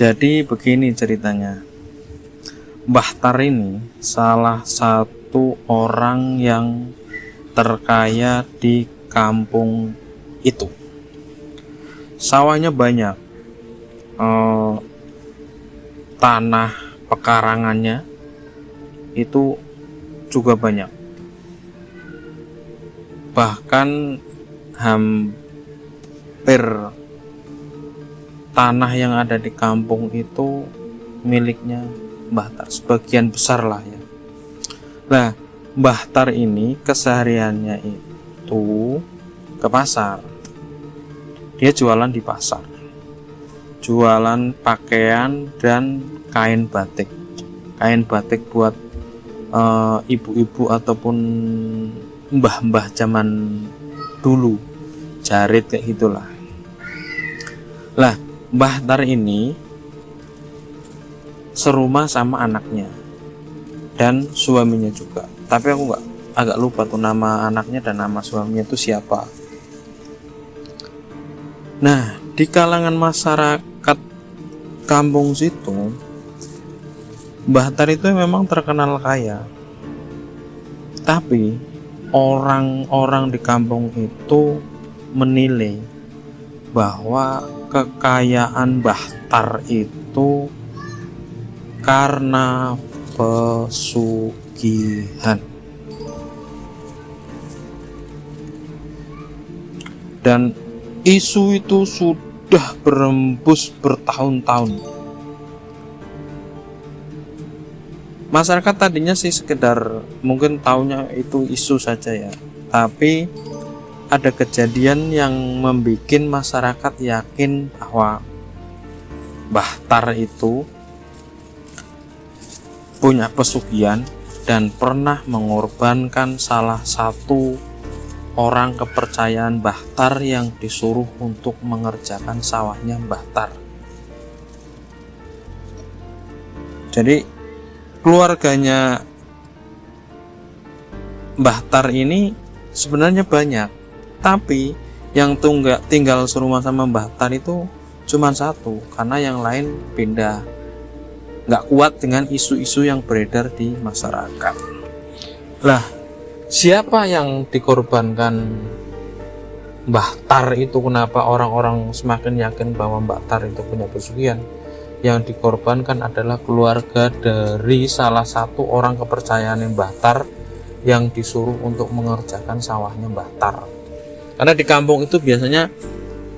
Jadi begini ceritanya. Mbah Tar ini salah satu orang yang terkaya di kampung itu. Sawahnya banyak, tanah pekarangannya itu juga banyak. Bahkan hampir tanah yang ada di kampung itu miliknya Mbah Tar, sebagian besar lah ya. Nah, Mbah Tar ini kesehariannya itu ke pasar. Dia jualan di pasar, jualan pakaian dan kain batik. Kain batik buat ibu-ibu ataupun mbah-mbah zaman dulu, jarit kayak gitulah. Lah, Mbah Tar ini serumah sama anaknya dan suaminya juga. Tapi aku agak lupa tuh nama anaknya dan nama suaminya itu siapa. Nah, di kalangan masyarakat kampung situ, Mbah Tar itu memang terkenal kaya. Tapi orang-orang di kampung itu menilai bahwa kekayaan Mbah Tar itu karena pesugihan. Dan isu itu sudah berembus bertahun-tahun. Masyarakat tadinya sih sekedar mungkin taunya itu isu saja ya. Tapi ada kejadian yang membuat masyarakat yakin bahwa Mbah Tar itu punya pesugihan dan pernah mengorbankan salah satu orang kepercayaan Mbah Tar yang disuruh untuk mengerjakan sawahnya Mbah Tar. Jadi keluarganya Mbah Tar ini sebenarnya banyak, tapi yang tinggal serumah sama Mbah Tar itu cuma satu, karena yang lain pindah. Nggak kuat dengan isu-isu yang beredar di masyarakat. Lah, siapa yang dikorbankan Mbah Tar itu? Kenapa orang-orang semakin yakin bahwa Mbah Tar itu punya pesugihan? Yang dikorbankan adalah keluarga dari salah satu orang kepercayaan Mbah Tar yang disuruh untuk mengerjakan sawahnya Mbah Tar. Karena di kampung itu biasanya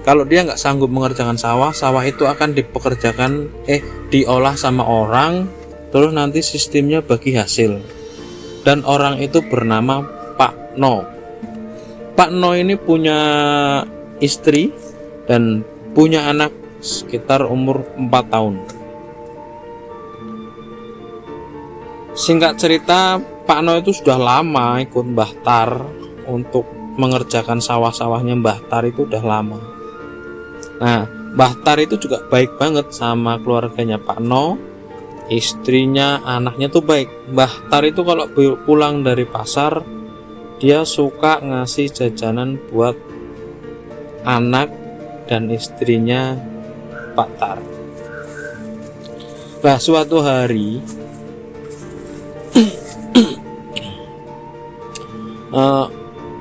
kalau dia nggak sanggup mengerjakan sawah itu akan diolah sama orang, terus nanti sistemnya bagi hasil. Dan orang itu bernama Pak No. Pak No ini punya istri dan punya anak sekitar umur 4 tahun. Singkat cerita, Pak No itu sudah lama ikut Mbah Tar untuk mengerjakan sawah-sawahnya Mbah Tar itu udah lama. Nah, Mbah Tar itu juga baik banget sama keluarganya Pak No, istrinya, anaknya tuh baik. Mbah Tar itu kalau pulang dari pasar, dia suka ngasih jajanan buat anak dan istrinya Pak Tar. Nah, suatu hari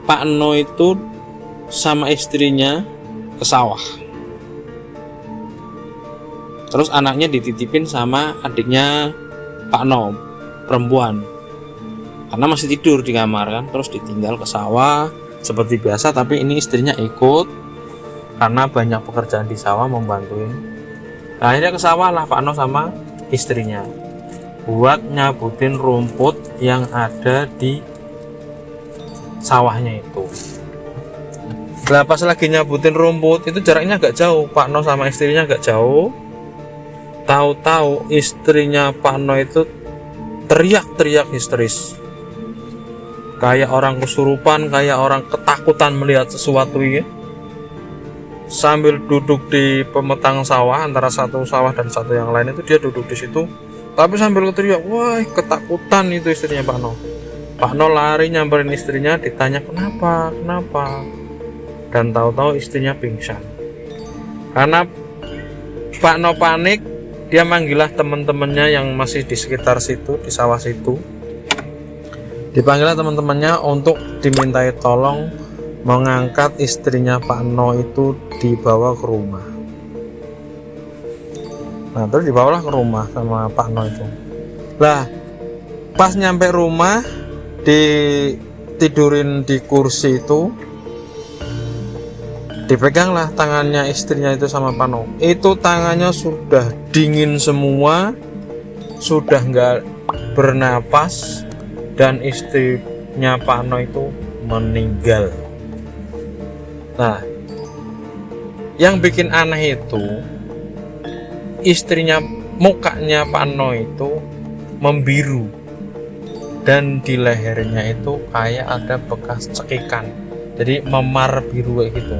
Pak No itu sama istrinya ke sawah. Terus anaknya dititipin sama adiknya Pak No, perempuan, karena masih tidur di kamar kan. Terus ditinggal ke sawah seperti biasa, tapi ini istrinya ikut karena banyak pekerjaan di sawah membantuin. Nah, akhirnya ke sawah lah Pak No sama istrinya buat nyabutin rumput yang ada di sawahnya itu. Nah, pas lagi nyabutin rumput itu jaraknya agak jauh, Pak No sama istrinya agak jauh. Tahu-tahu istrinya Pak No itu teriak-teriak histeris, kayak orang kesurupan, kayak orang ketakutan melihat sesuatu ya. sambil duduk di pemetang sawah, antara satu sawah dan satu yang lain itu dia duduk di situ, tapi sambil teriak, wah ketakutan itu istrinya Pak No. Pak No lari nyamperin istrinya, ditanya kenapa, dan tahu-tahu istrinya pingsan. Karena Pak No panik, dia manggilah teman-temannya yang masih di sekitar situ, di sawah situ. Dipanggillah teman-temannya untuk dimintai tolong mengangkat istrinya Pak No itu dibawa ke rumah. Nah, terus dibawalah ke rumah sama Pak No itu. Lah, pas nyampe rumah, ditidurin di kursi itu, dipeganglah tangannya istrinya itu sama Pak No. Itu tangannya sudah dingin semua, sudah nggak bernapas, dan istrinya Pak No itu meninggal. Nah, yang bikin aneh itu istrinya, mukanya Pak No itu membiru, dan di lehernya itu kayak ada bekas cekikan, jadi memar biru kayak gitu.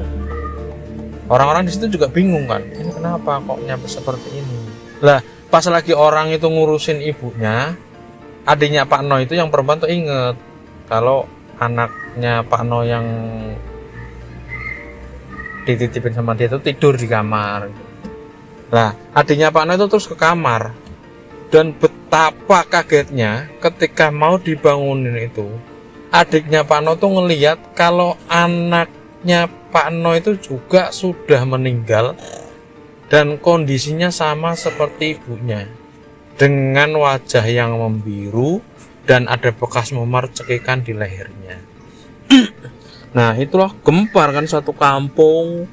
Orang-orang di situ juga bingung kan, ini kenapa kok nyampe seperti ini. Lah, pas lagi orang itu ngurusin ibunya, adiknya Pak No itu yang perempuan tuh inget kalau anaknya Pak No yang dititipin sama dia itu tidur di kamar. Nah, adiknya Pak No itu terus ke kamar, dan betapa kagetnya ketika mau dibangunin itu, adiknya Pak No tuh ngelihat kalau anaknya Pak No itu juga sudah meninggal dan kondisinya sama seperti ibunya, dengan wajah yang membiru dan ada bekas memar cekikan di lehernya. Nah, itulah gempar kan satu kampung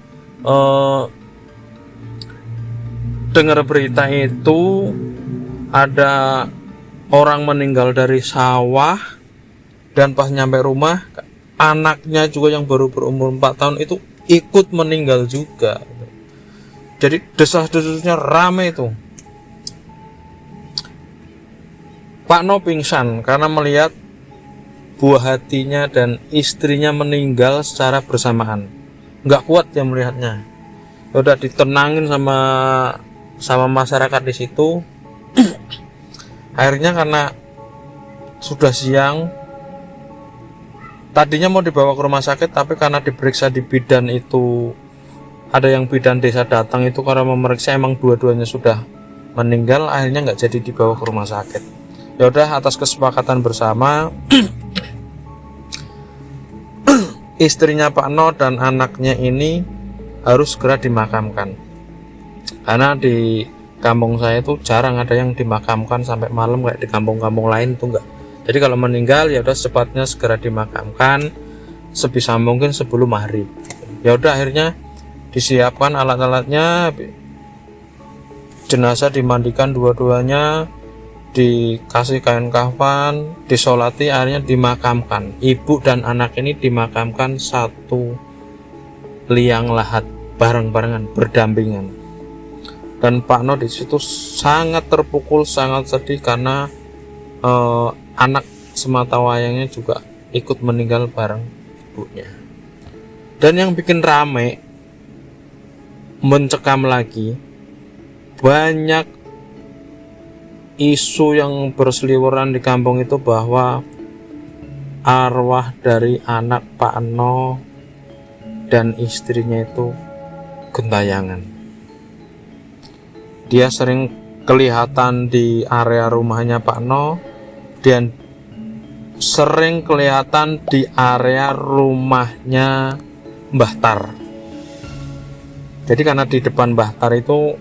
dengar berita itu, ada orang meninggal dari sawah, dan pas nyampe rumah anaknya juga yang baru berumur 4 tahun itu ikut meninggal juga. Jadi desas-desusnya rame itu. Pak No pingsan karena melihat buah hatinya dan istrinya meninggal secara bersamaan. Nggak kuat dia melihatnya. Udah ditenangin sama masyarakat di situ. Akhirnya karena sudah siang, tadinya mau dibawa ke rumah sakit, tapi karena diperiksa di bidan itu, ada yang bidan desa datang itu karena memeriksa emang dua-duanya sudah meninggal, akhirnya nggak jadi dibawa ke rumah sakit. Ya udah, atas kesepakatan bersama istrinya Pak No dan anaknya ini harus segera dimakamkan. Karena di kampung saya itu jarang ada yang dimakamkan sampai malam kayak di kampung-kampung lain, itu enggak. Jadi kalau meninggal ya udah secepatnya segera dimakamkan sebisa mungkin sebelum maghrib. Ya udah, akhirnya disiapkan alat-alatnya, jenazah dimandikan dua-duanya, dikasih kain kafan, disolati, akhirnya dimakamkan. Ibu dan anak ini dimakamkan satu liang lahat, bareng-barengan, berdampingan. Dan Pak No di situ sangat terpukul, sangat sedih karena anak semata wayangnya juga ikut meninggal bareng ibunya. Dan yang bikin rame, mencekam lagi, banyak isu yang berseliweran di kampung itu bahwa arwah dari anak Pak No dan istrinya itu gentayangan. Dia sering kelihatan di area rumahnya Pak No dan sering kelihatan di area rumahnya Mbah Tar. Jadi karena di depan Mbah Tar itu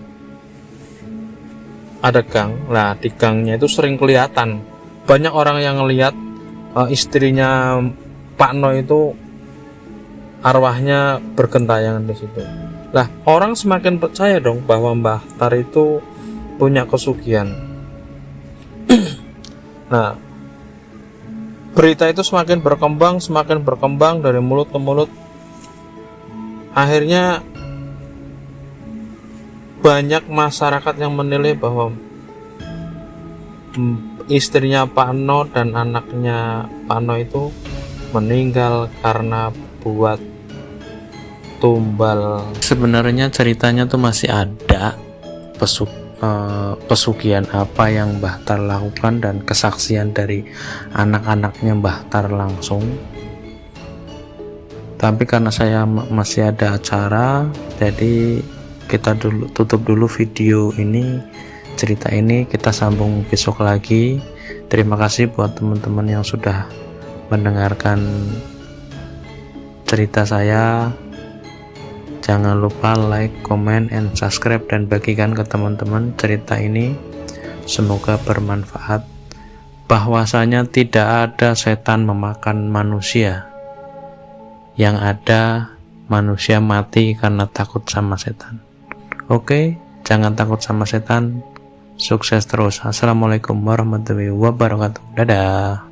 ada gang, nah di gangnya itu sering kelihatan banyak orang yang ngelihat istrinya Pak No itu arwahnya bergentayangan di situ. Lah, orang semakin percaya dong bahwa Mbah Tar itu punya kesugihan. Nah, berita itu semakin berkembang dari mulut ke mulut. Akhirnya banyak masyarakat yang menilai bahwa istrinya Pak No dan anaknya Pak No itu meninggal karena buat tumbal. Sebenarnya ceritanya tuh masih ada pesugihan apa yang Mbah Tar lakukan dan kesaksian dari anak-anaknya Mbah Tar langsung. Tapi karena saya masih ada acara, jadi kita tutup dulu video ini. Cerita ini kita sambung besok lagi. Terima kasih buat teman-teman yang sudah mendengarkan cerita saya. Jangan lupa like, comment, and subscribe, dan bagikan ke teman-teman cerita ini. Semoga bermanfaat. Bahwasanya tidak ada setan memakan manusia. Yang ada manusia mati karena takut sama setan. Oke, jangan takut sama setan. Sukses terus. Assalamualaikum warahmatullahi wabarakatuh. Dadah.